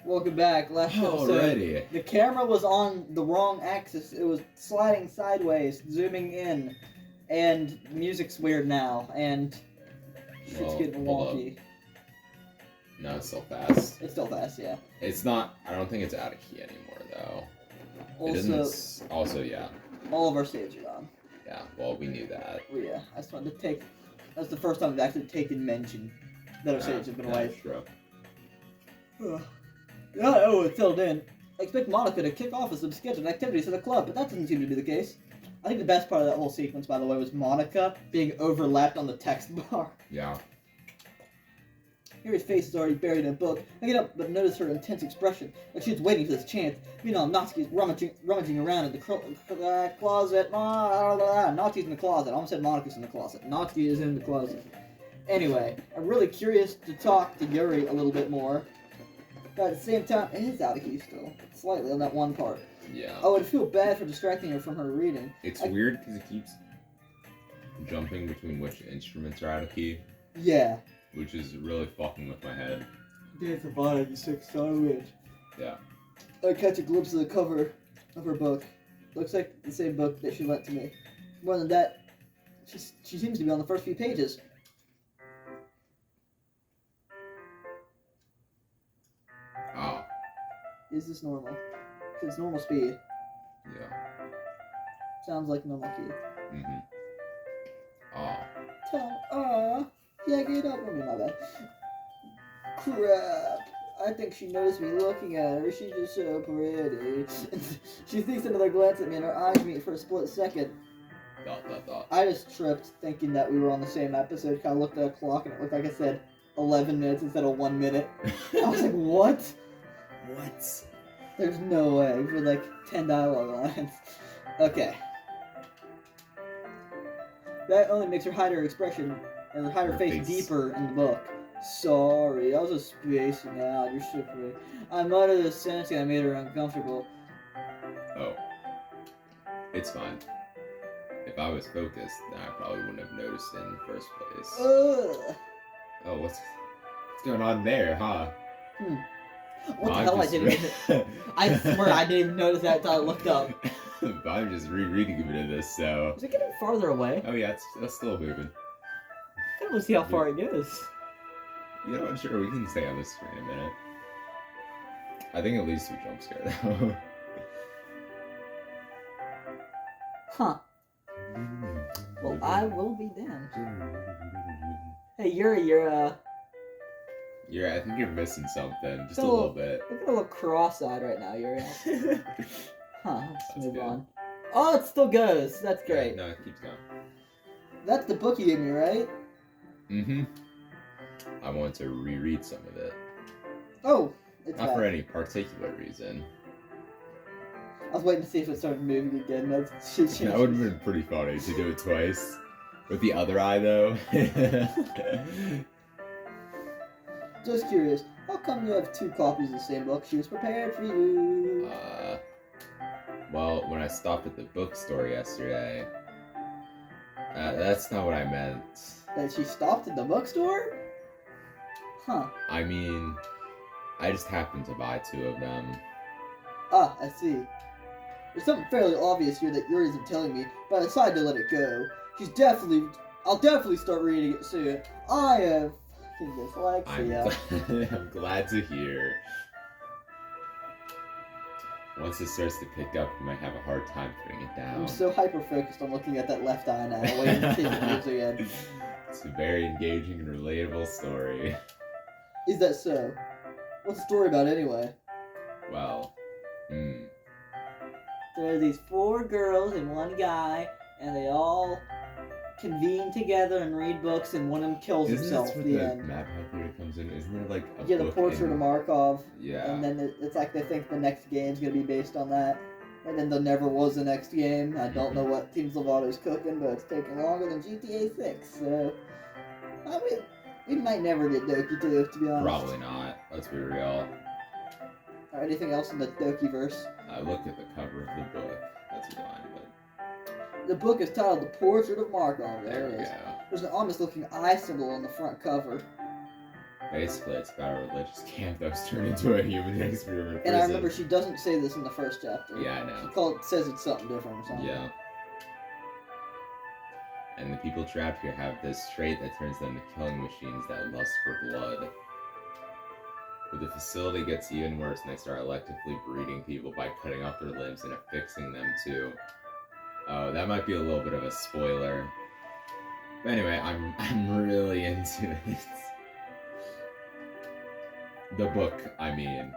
Welcome back. Last episode, Already. the camera was on the wrong axis. It was sliding sideways, zooming in, and music's weird now, and shit's getting wonky. No, it's still fast. It's still fast, yeah. It's not. I don't think it's out of key anymore, though. Also, yeah. all of our saves are gone. Yeah. Well, we knew that. Well, yeah. I just wanted to take. That's the first time we've actually taken mention that our saves have been wiped. True. Yeah, oh, it's filled in. I expect Monica to kick off with some scheduled activities for the club, but that doesn't seem to be the case. I think the best part of that whole sequence, by the way, was Monica being overlapped on the text bar. Yeah. Harry's face is already buried in a book. I get up, but notice her intense expression, like she was waiting for this chance. Meanwhile, Natsuki's rummaging around in the closet. Natsuki's in the closet. I almost said Monica's in the closet. Natsuki is in the closet. Anyway, I'm really curious to talk to Yuri a little bit more. But at the same time, it is out of key still. Slightly on that one part. Yeah. I would feel bad for distracting her from her reading. It's weird because it keeps jumping between which instruments are out of key. Yeah. Which is really fucking with my head. Dance of Body, 6 star witch. Yeah. I catch a glimpse of the cover of her book. Looks like the same book that she lent to me. More than that, she seems to be on the first few pages. Oh. Is this normal? It's normal speed. Yeah. Sounds like normal key. Mm-hmm. Oh. Yeah, get up on me, my bad. Crap. I think she noticed me looking at her. She's just so pretty. She thinks another glance at me and our eyes meet for a split second. Dot. I just tripped thinking that we were on the same episode. I looked at a clock and it looked like I said 11 minutes instead of 1 minute. I was like, what? What? There's no way. For like 10 dialogue lines. Okay. That only makes her hide her expression, or hide her face deeper in the book. Sorry, I was just spacing out. You're so pretty. I muttered a sentence and I made her uncomfortable. Oh. It's fine. If I was focused, then I probably wouldn't have noticed it in the first place. Ugh. Oh, what's going on there, huh? What the hell? I didn't even... I swear I didn't even notice that until I looked up. I'm just rereading a bit of this, so... Is it getting farther away? Oh yeah, it's still moving. I want to see how far it goes. You know what, sure, we can stay on this for a minute. I think at least we jump scare though. Huh. Well, I will be damned. Hey, Yuri, Yeah, I think you're missing something, just a little bit. Look at a little cross-eyed right now, Yuri. Huh, let's move good. on. Oh, it still goes. That's great. Yeah, no, it keeps going. That's the book you gave me, right? Mm-hmm. I want to reread some of it. Oh, it's Not back. for any particular reason. I was waiting to see if it started moving again. That would have been pretty funny to do it twice. With the other eye, though. Just curious, how come you have 2 copies of the same book? She was prepared for you. Well, when I stopped at the bookstore yesterday, that's not what I meant. That she stopped at the bookstore? Huh. I mean, I just happened to buy 2 of them. Ah, I see. There's something fairly obvious here that Yuri isn't telling me, but I decided to let it go. I'll definitely start reading it soon. I have fucking dyslexia. I'm glad to hear. Once it starts to pick up, you might have a hard time putting it down. I'm so hyper-focused on looking at that left eye now, waiting to see if it moves again. It's a very engaging and relatable story. Is that so? What's the story about anyway? Well, There are these 4 girls and 1 guy, and they all convene together and read books, and one of them kills himself at the end. Map theory comes in? Isn't there like a Yeah, the book portrait of Markov. Yeah. And then it's like they think the next game's gonna be based on that. And then there never was a next game. I don't know what Team Salvato's cooking, but it's taking longer than GTA 6, so... I mean, we might never get Doki 2, to be honest. Probably not. Let's be real. Alright, anything else in the Doki-verse? I looked at the cover of the book. That's fine, but... The book is titled The Portrait of Markov. There it is. There we go. There's an ominous looking eye symbol on the front cover. Basically, it's about a religious camp that was turned into a human experiment. And I remember she doesn't say this in the first chapter. Yeah, I know. She says it's something different or something. Yeah. And the people trapped here have this trait that turns them to killing machines that lust for blood. But the facility gets even worse, and they start electively breeding people by cutting off their limbs and affixing them too. Oh, that might be a little bit of a spoiler. But anyway, I'm really into it. The book, I mean.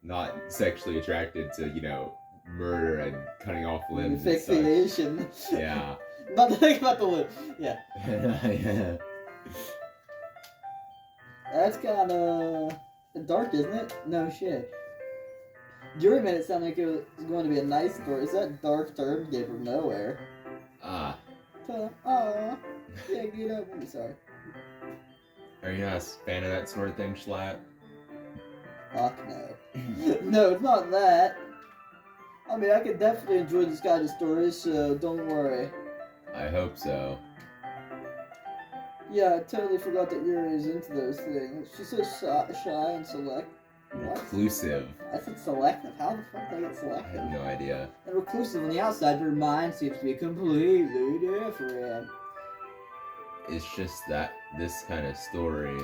Not sexually attracted to, murder and cutting off limbs and such. Asphyxiation. Yeah. Not think about the lip. Yeah. Yeah. That's kind of dark, isn't it? No shit. Jury made it sound like it was going to be a nice story. Is that dark turn came from nowhere? Ah. Yeah, get up. I'm sorry. Are you not a fan of that sort of thing, Schlatt? Fuck no. No, it's not that. I mean, I could definitely enjoy this kind of stories, so don't worry. I hope so. Yeah, I totally forgot that Yuri is into those things. She's so shy and select. What? Reclusive. I said selective. How the fuck did I get I selective? have no idea. And reclusive on the outside, her mind seems to be completely different. It's just that this kind of story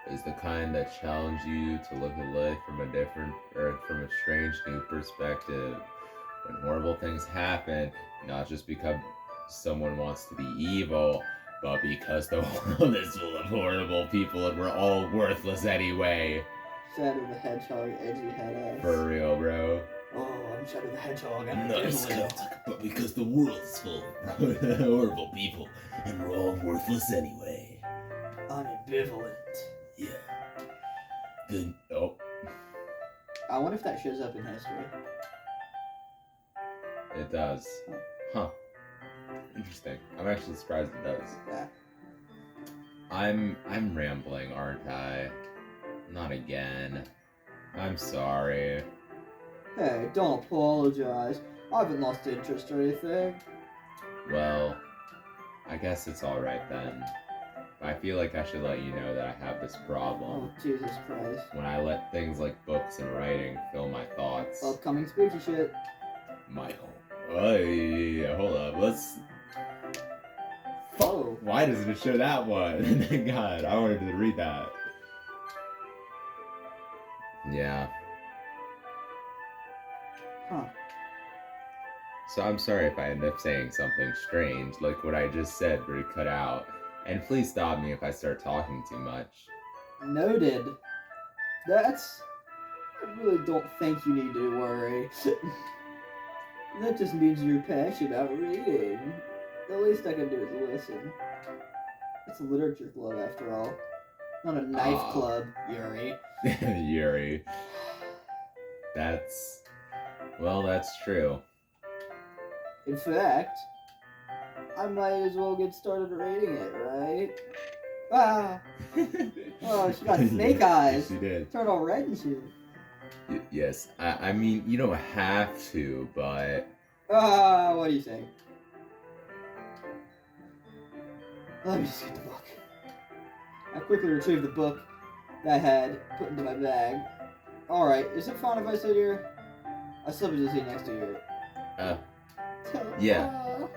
is the kind that challenges you to look at life from a strange new perspective. When horrible things happen, not just because someone wants to be evil, but because the world is full of horrible people and we're all worthless anyway. Shadow the Hedgehog, edgy head ass. For real, bro. Oh, I'm Shadow the Hedgehog. I'm Nice ambivalent. cut, but because the world is full of horrible people and we're all worthless anyway. I'm ambivalent. Yeah. Then, Oh, I wonder if that shows up in history. it does. Huh. Interesting. I'm actually surprised it does. Yeah. I'm rambling, aren't I? Not again. I'm sorry. Hey, don't apologize. I haven't lost interest or anything. Well, I guess it's alright then. I feel like I should let you know that I have this problem. Oh, Jesus Christ. When I let things like books and writing fill my thoughts. Upcoming spooky shit. Michael. Hey, hold up. Let's. Oh. Why doesn't it show that one? Thank God, I wanted to read that. Yeah. Huh. So I'm sorry if I end up saying something strange, like what I just said where it cut out. And please stop me if I start talking too much. Noted. That's... I really don't think you need to worry. That just means you're passionate about reading. The least I can do is listen. It's a literature club, after all. Not a knife club, Yuri. Yuri. Well, that's true. In fact, I might as well get started reading it, right? Ah! Oh, she got snake eyes. She did. Turned all red and shit. Yes. I mean, you don't have to, but... Ah, what do you say? Let me just get the book. I quickly retrieved the book that I had put into my bag. Alright, is it fine if I sit here? I slipped into the seat next to you. Yeah.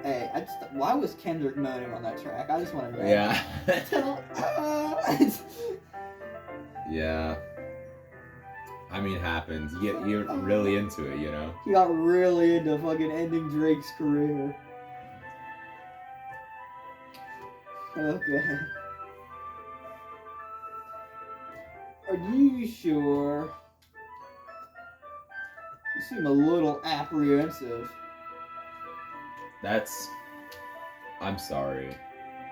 Hey, why was Kendrick moaning on that track? I just want to know. Yeah. It's- Yeah. I mean, it happens. You're really into it, you know? He got really into fucking ending Drake's career. Okay. Are you sure? You seem a little apprehensive. I'm sorry.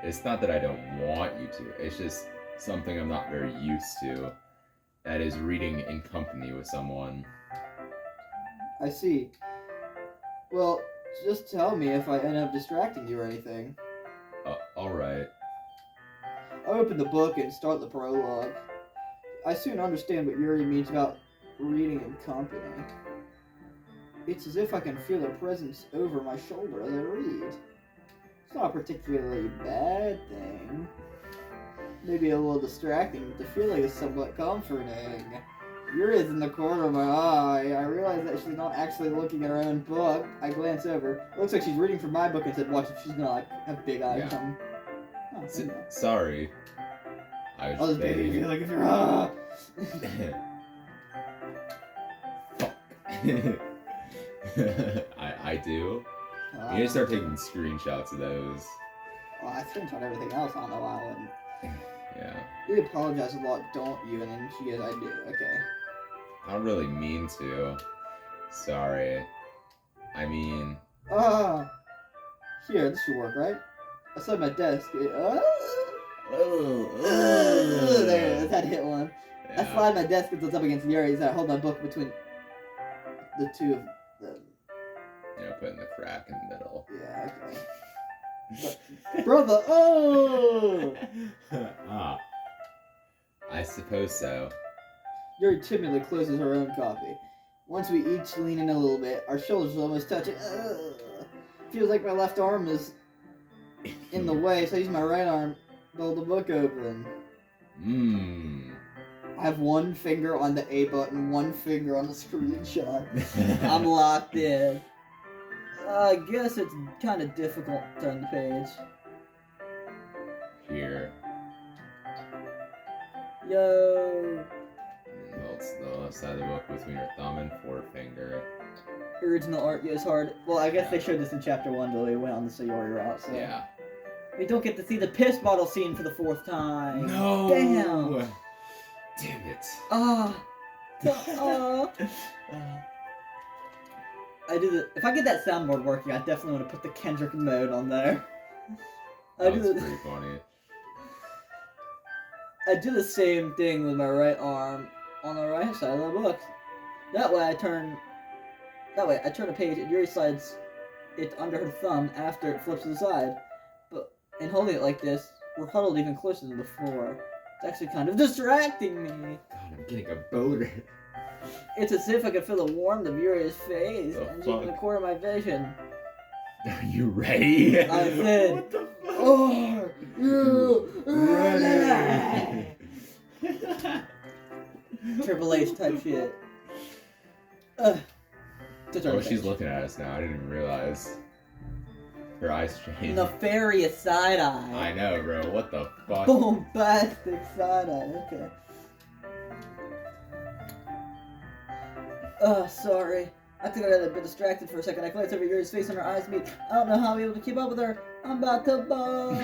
It's not that I don't want you to. It's just something I'm not very used to. That is reading in company with someone. I see. Well, just tell me if I end up distracting you or anything. Alright. I open the book and start the prologue. I soon understand what Yuri means about reading in company. It's as if I can feel their presence over my shoulder as I read. It's not a particularly bad thing. maybe a little distracting, but the feeling is somewhat comforting. Yuri's in the corner of my eye. I realize that she's not actually looking at her own book. I glance over. It looks like she's reading from my book and said, watch if she's gonna like have big eyes. Yeah. Oh, Sorry. I I'll was just make you vague. feel like if you're Fuck. I do. You need to start taking screenshots of those. Well, I screenshot everything else. I don't know why I wouldn't. Yeah. You apologize a lot, don't you? And then she goes, I do. Okay. I don't really mean to. Sorry. I mean... Here, this should work, right? I saw my desk. There, that hit one. I Yeah. slide my desk until it's up against Yuri's. I hold my book between the two of them. Putting the crack in the middle. Yeah, okay. Brother, oh! Ah. I suppose so. Yuri timidly closes her own copy. Once we each lean in a little bit, our shoulders are almost touching. Feels like my left arm is in the way, so I use my right arm to hold the book open. I have one finger on the A button, one finger on the screenshot. I'm locked in. I guess it's kind of difficult to turn the page. Here. Yo! Hold the left side of the book between your thumb and forefinger. Original art goes hard. Well, I guess they showed this in chapter 1, but they went on the Sayori route, so. Yeah. We don't get to see the piss bottle scene for the 4th time. No! Damn! Damn it. I do the. If I get that soundboard working, I definitely want to put the Kendrick mode on there. That's pretty funny. I do the same thing with my right arm on the right side of the book. That way I turn a page and Yuri slides it under her thumb after it flips to the side. But in holding it like this, we're huddled even closer than before. It's actually kind of distracting me. God, I'm getting a boner. It's as if I could feel the warmth of Yuri's face The and deep in the fuck? corner of my vision. Are you ready? I said, What the fuck? "Are you ready?" Triple H type shit. To turn Oh, the she's page. looking at us now. I didn't even realize. Her eyes changed. Nefarious side eye. I know, bro. What the fuck? Bombastic side eye. Okay. Sorry. I think I got a bit distracted for a second. I glanced over Yuri's face and her eyes meet. I don't know how I'll be able to keep up with her. I'm about to bust.